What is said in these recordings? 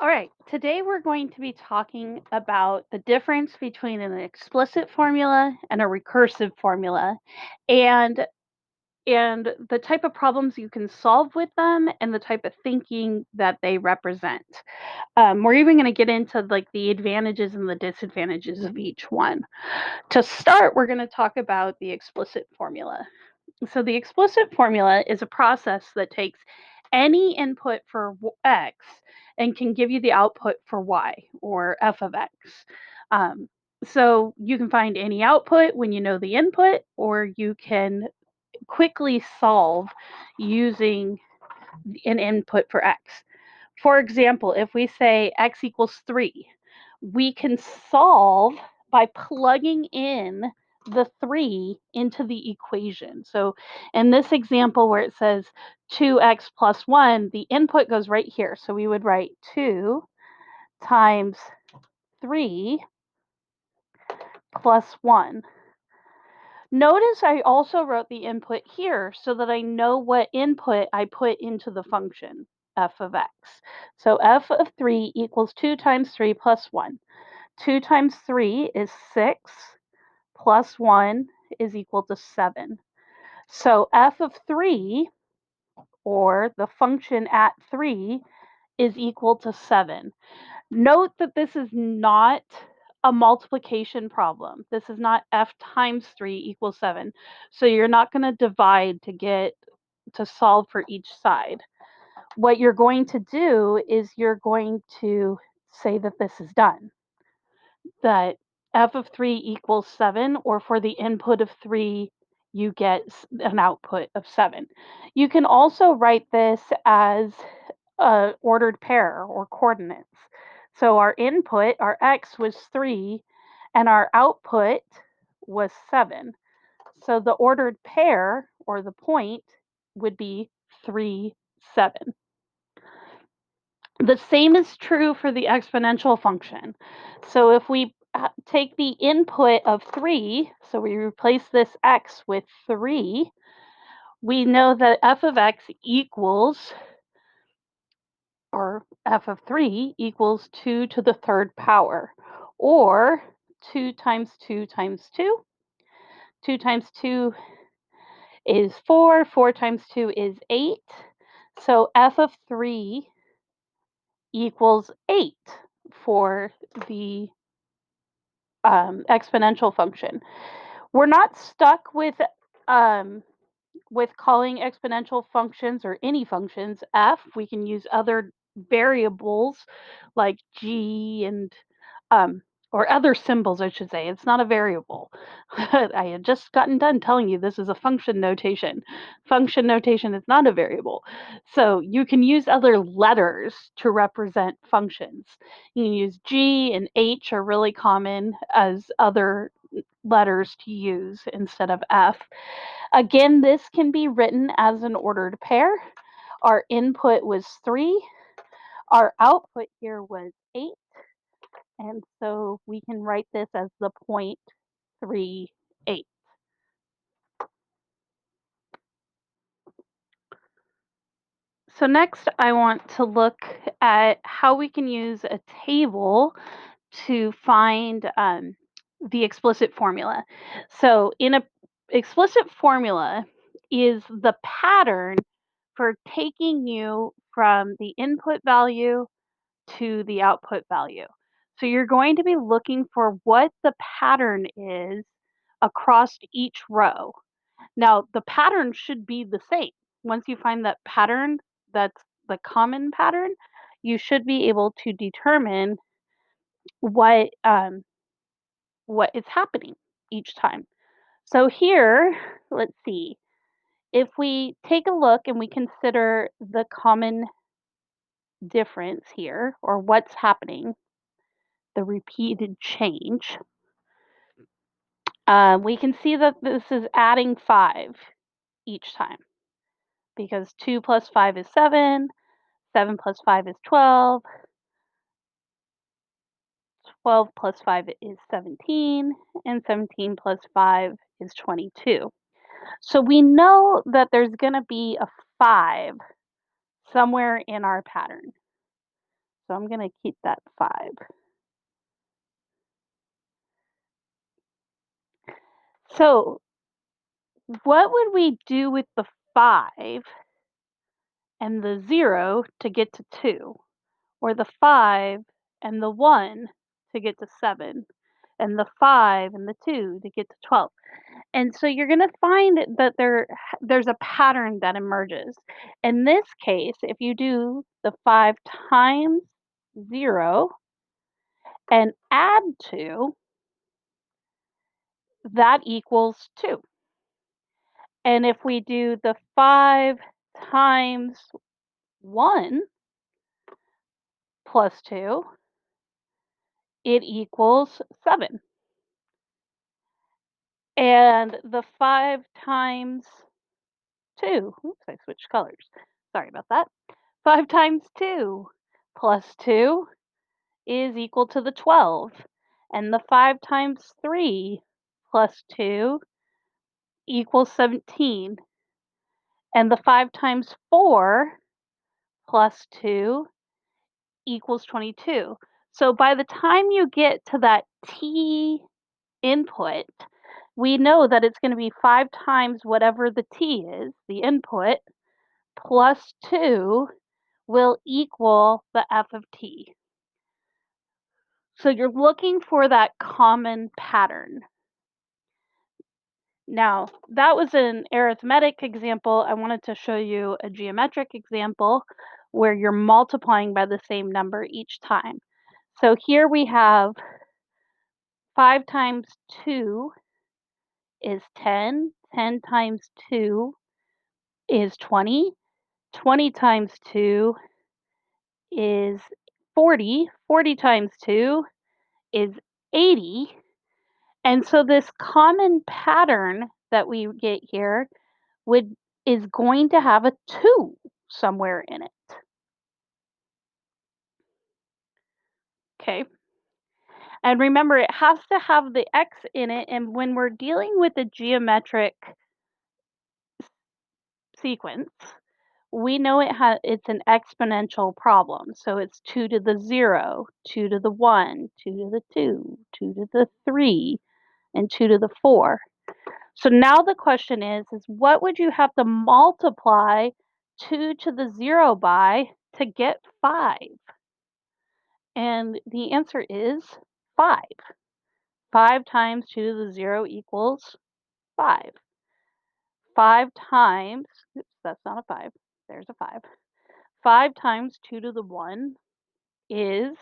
All right, today we're going to be talking about the difference between an explicit formula and a recursive formula and the type of problems you can solve with them and the type of thinking that they represent. We're even going to get into like the advantages and the disadvantages of each one. To start, we're going to talk about the explicit formula. So the explicit formula is a process that takes any input for x and can give you the output for y or f of x. Um, so you can find any output when you know the input, or you can quickly solve using an input for x. For example, if we say x equals 3, we can solve by plugging in the 3 into the equation. So in this example where it says 2x plus 1, the input goes right here. So we would write 2 times 3 plus 1. Notice I also wrote the input here so that I know what input I put into the function f of x. So f of 3 equals 2 times 3 plus 1. 2 times 3 is 6 plus 1 is equal to 7. So f of 3, or the function at 3, is equal to 7. Note that this is not a multiplication problem. This is not f times 3 equals 7. So you're not going to divide to solve for each side. What you're going to do is you're going to say that this is done, that f of 3 equals 7, or for the input of 3, you get an output of 7. You can also write this as ordered pair or coordinates. So our input, our x, was 3, and our output was 7. So the ordered pair, or the point, would be 3, 7. The same is true for the exponential function. So if we take the input of 3, so we replace this x with 3, we know that f of x equals, or f of 3 equals 2 to the third power, or 2 times 2 times 2. 2 times 2 is 4, 4 times 2 is 8. So f of 3 equals 8 for the exponential function. We're not stuck with calling exponential functions, or any functions, f. We can use other variables like g and or other symbols, I should say. It's not a variable. I had just gotten done telling you this is a function notation. Function notation is not a variable. So you can use other letters to represent functions. You can use G and H are really common as other letters to use instead of F. Again, this can be written as an ordered pair. Our input was 3. Our output here was 8. And so we can write this as the 0.38. So next I want to look at how we can use a table to find the explicit formula. So in a explicit formula is the pattern for taking you from the input value to the output value. So you're going to be looking for what the pattern is across each row. Now, the pattern should be the same. Once you find that pattern, that's the common pattern, you should be able to determine what is happening each time. So here, let's see. If we take a look and we consider the common difference here, or what's happening, the repeated change, we can see that this is adding 5 each time, because 2 plus 5 is 7, 7 plus 5 is 12, 12 plus 5 is 17, and 17 plus 5 is 22. So we know that there's going to be a 5 somewhere in our pattern. So I'm going to keep that 5. So what would we do with the 5 and the 0 to get to 2? Or the 5 and the 1 to get to 7? And the 5 and the 2 to get to 12? And so you're gonna find that there's a pattern that emerges. In this case, if you do the 5 times 0 and add 2, that equals 2. And if we do the 5 times 1 plus 2, it equals 7. And the 5 times 2, oops, I switched colors. Sorry about that. 5 times 2 plus 2 is equal to the 12. And the 5 times 3 plus 2 equals 17. And the 5 times 4 plus 2 equals 22. So by the time you get to that t input, we know that it's going to be 5 times whatever the t is, the input, plus 2 will equal the f of t. So you're looking for that common pattern. Now, that was an arithmetic example. I wanted to show you a geometric example where you're multiplying by the same number each time. So here we have 5 times 2 is 10, 10 times 2 is 20, 20 times 2 is 40, 40 times 2 is 80. And so this common pattern that we get here would is going to have a 2 somewhere in it. Okay. And remember, it has to have the x in it. And when we're dealing with a geometric sequence, we know it's an exponential problem. So it's 2 to the 0, 2 to the 1, 2 to the 2, 2 to the 3, and 2 to the 4. So now the question is what would you have to multiply 2 to the 0 by to get 5? And the answer is 5. 5 times 2 to the 0 equals 5. 5 times, oops, that's not a 5. There's a 5. 5 times 2 to the 1 is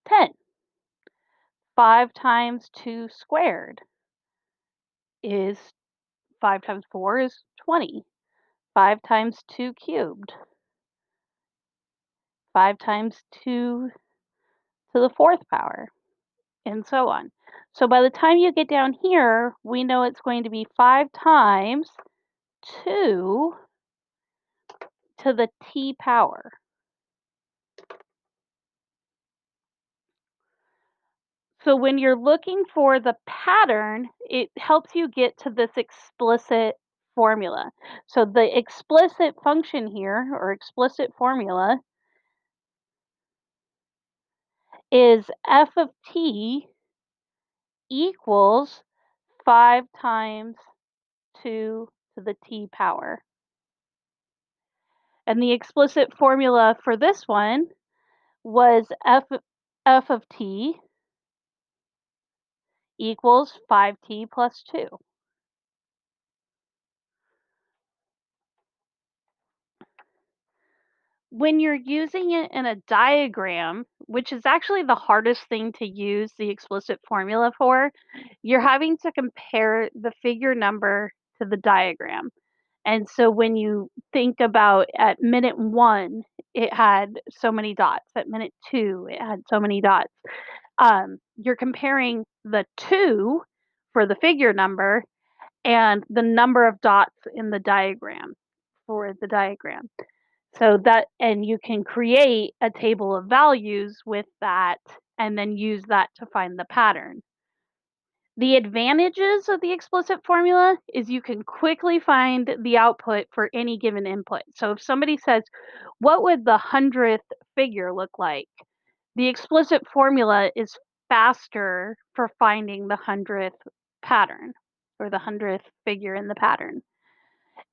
10. 5 times 2 squared is 5 times 4 is 20. 5 times 2 cubed, 5 times 2 to the 4th power, and so on. So by the time you get down here, we know it's going to be 5 times 2 to the t power. So when you're looking for the pattern, it helps you get to this explicit formula. So the explicit function here, or explicit formula, is f of t equals 5 times 2 to the t power. And the explicit formula for this one was f of t equals 5t plus 2. When you're using it in a diagram, which is actually the hardest thing to use the explicit formula for, you're having to compare the figure number to the diagram. And so when you think about at minute 1, it had so many dots. At minute 2, it had so many dots. You're comparing the 2 for the figure number and the number of dots in the diagram for the diagram. So that, and you can create a table of values with that and then use that to find the pattern. The advantages of the explicit formula is you can quickly find the output for any given input. So if somebody says, what would the 100th figure look like? The explicit formula is faster for finding the 100th pattern or the 100th figure in the pattern.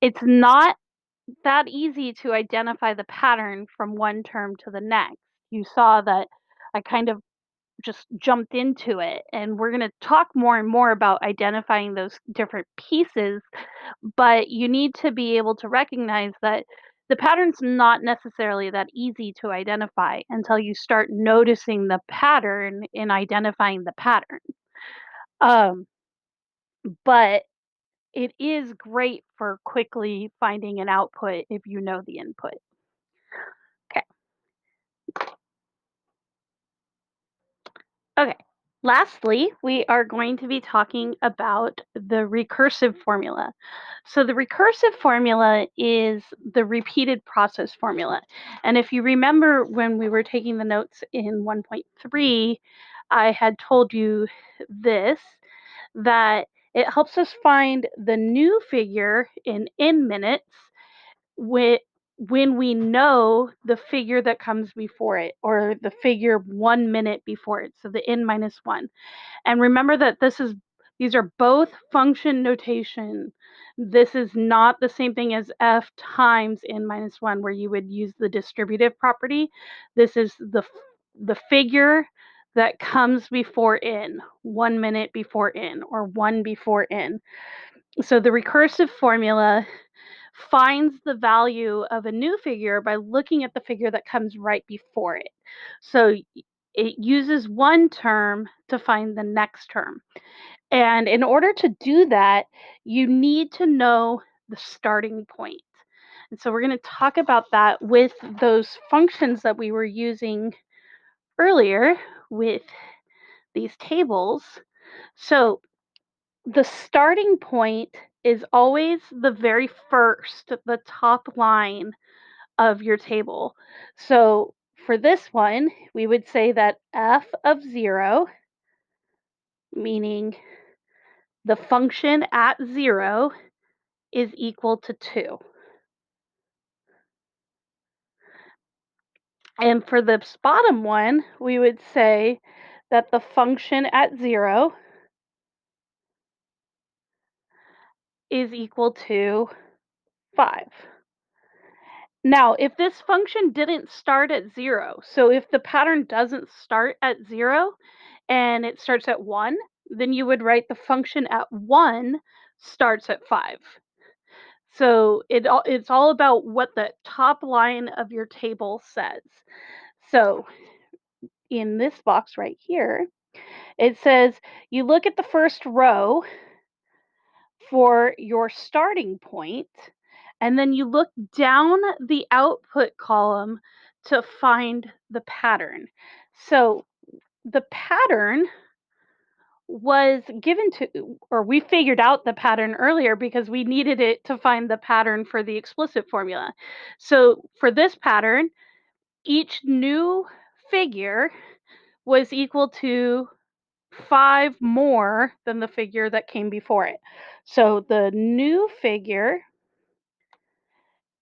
It's not that easy to identify the pattern from one term to the next. You saw that I kind of just jumped into it, and we're going to talk more and more about identifying those different pieces, but you need to be able to recognize that the pattern's not necessarily that easy to identify until you start noticing the pattern in identifying the pattern. Um, but it is great for quickly finding an output if you know the input. Okay. Okay. Lastly, we are going to be talking about the recursive formula. So the recursive formula is the repeated process formula. And if you remember when we were taking the notes in 1.3, I had told you this, that it helps us find the new figure in minutes when we know the figure that comes before it, or the figure 1 minute before it, so the n minus 1. And remember that these are both function notation. This is not the same thing as f times n minus 1, where you would use the distributive property. This is the figure that comes before n, 1 minute before n, or 1 before n. So the recursive formula finds the value of a new figure by looking at the figure that comes right before it. So it uses one term to find the next term. And in order to do that, you need to know the starting point. And so we're going to talk about that with those functions that we were using earlier with these tables. So the starting point is always the very first, the top line of your table. So for this one, we would say that f of 0, meaning the function at 0, is equal to 2. And for this bottom one, we would say that the function at 0 is equal to 5. Now, if this function didn't start at 0, so if the pattern doesn't start at 0 and it starts at 1, then you would write the function at 1 starts at 5. So it's all about what the top line of your table says. So in this box right here, it says you look at the first row for your starting point, and then you look down the output column to find the pattern. So the pattern was given to, or we figured out the pattern earlier because we needed it to find the pattern for the explicit formula. So for this pattern, each new figure was equal to 5 more than the figure that came before it. So the new figure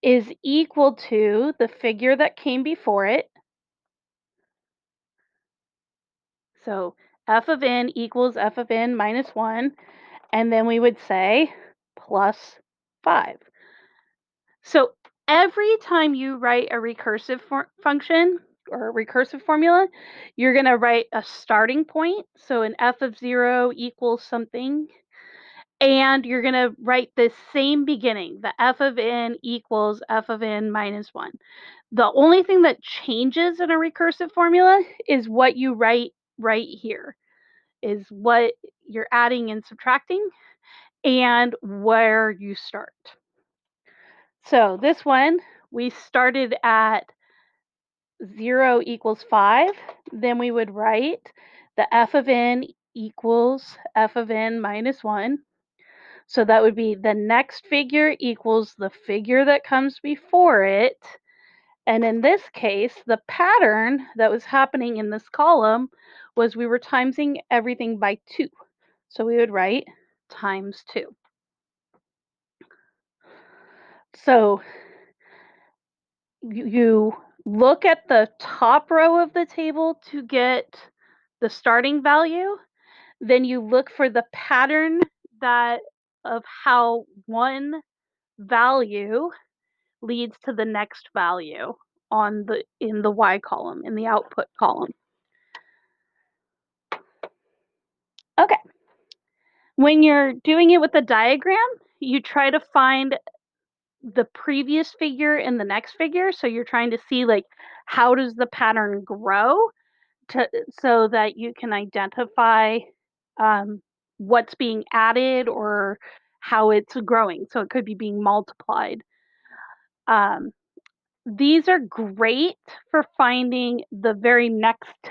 is equal to the figure that came before it. So f of n equals f of n minus 1, and then we would say plus 5. So every time you write a recursive function or a recursive formula, you're going to write a starting point. So an f of 0 equals something. And you're going to write the same beginning, the f of n equals f of n minus 1. The only thing that changes in a recursive formula is what you write right here, is what you're adding and subtracting and where you start. So this one, we started at 0 equals 5. Then we would write the f of n equals f of n minus 1. So that would be the next figure equals the figure that comes before it. And in this case, the pattern that was happening in this column was we were timesing everything by 2. So we would write times 2. So you look at the top row of the table to get the starting value. Then you look for the pattern that of how one value leads to the next value on the in the y column, in the output column. Okay. When you're doing it with a diagram, you try to find the previous figure and the next figure. So you're trying to see like how does the pattern grow so that you can identify what's being added or how it's growing. So it could be being multiplied. Um, these are great for finding the very next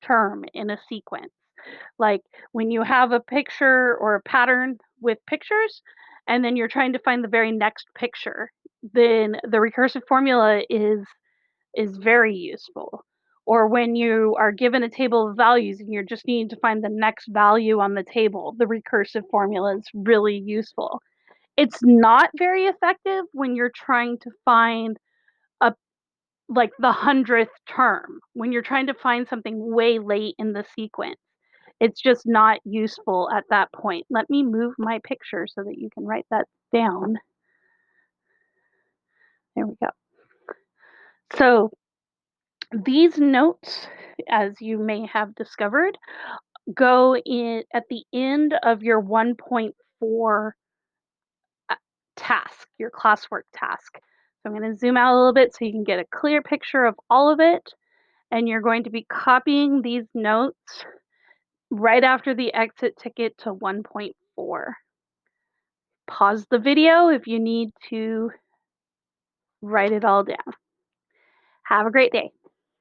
term in a sequence. Like when you have a picture or a pattern with pictures, and then you're trying to find the very next picture, then the recursive formula is very useful. Or when you are given a table of values and you're just needing to find the next value on the table, the recursive formula is really useful. It's not very effective when you're trying to find a like the 100th term, when you're trying to find something way late in the sequence. It's just not useful at that point. Let me move my picture so that you can write that down. There we go. So these notes, as you may have discovered, go in at the end of your 1.4 task, your classwork task. So I'm going to zoom out a little bit so you can get a clear picture of all of it. And you're going to be copying these notes right after the exit ticket to 1.4. Pause the video if you need to write it all down. Have a great day.